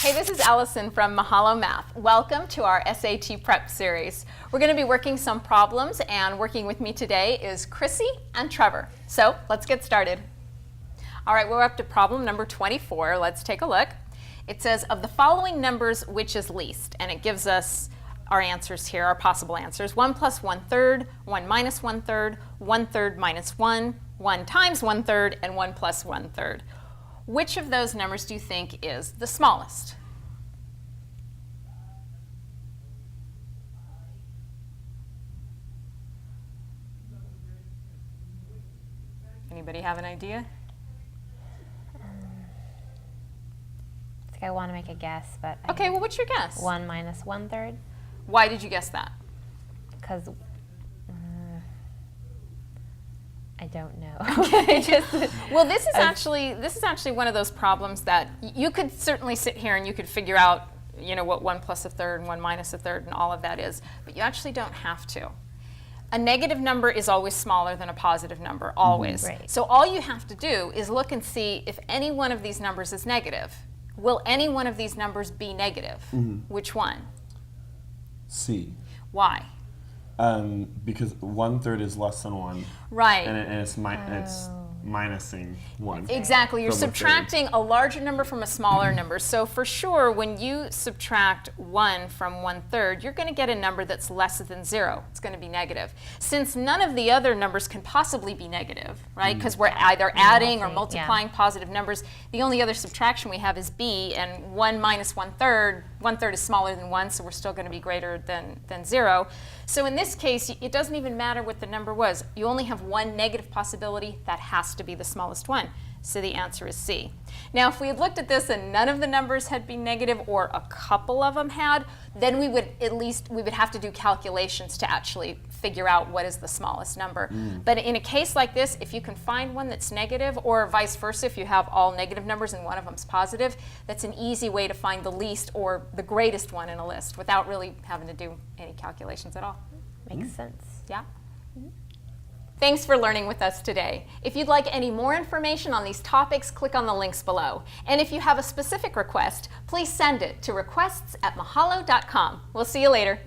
Hey, this is Allison from Mahalo Math. Welcome to our SAT Prep series. We're going to be working some problems, and working with me today is Chrissy and Trevor. So let's get started. All right, we're up to problem number 24. Let's take a look. It says, of the following numbers, which is least? And it gives us our answers here, our possible answers. 1 plus 1/3, 1 minus 1/3, 1/3 minus 1, 1 times 1/3, and 1 plus 1/3. Which of those numbers do you think is the smallest? Anybody have an idea? I think I want to make a guess, but Okay, well, what's your guess? 1 minus 1/3, Why did you guess that? because I don't know. Well, this is actually one of those problems that you could certainly sit here and you could figure out, you know, what 1 plus 1/3 and 1 minus 1/3 and all of that is, but you actually don't have to. A negative number is always smaller than a positive number, always. Right. So all you have to do is look and see if any one of these numbers is negative. Will any one of these numbers be negative? Which one? C. Why? Because 1/3 is less than 1. Right. And it's minusing 1. Exactly. You're from a third. subtracting a larger number from a smaller number. So for sure, when you subtract 1 from 1/3, you're going to get a number that's less than 0. It's going to be negative. Since none of the other numbers can possibly be negative, right? Because we're either adding or multiplying positive numbers. The only other subtraction we have is b, and 1 minus 1/3, 1/3 is smaller than 1, so we're still going to be greater than 0. So in this case, it doesn't even matter what the number was. You only have one negative possibility. That has to be the smallest one. So the answer is C. Now, if we had looked at this and none of the numbers had been negative, or a couple of them had, then we would have to do calculations to actually figure out what is the smallest number. But in a case like this, if you can find one that's negative, or vice versa, if you have all negative numbers and one of them's positive, that's an easy way to find the least or the greatest one in a list without really having to do any calculations at all. Makes sense. Yeah? Thanks for learning with us today. If you'd like any more information on these topics, click on the links below. And if you have a specific request, please send it to requests@mahalodotcom. We'll see you later.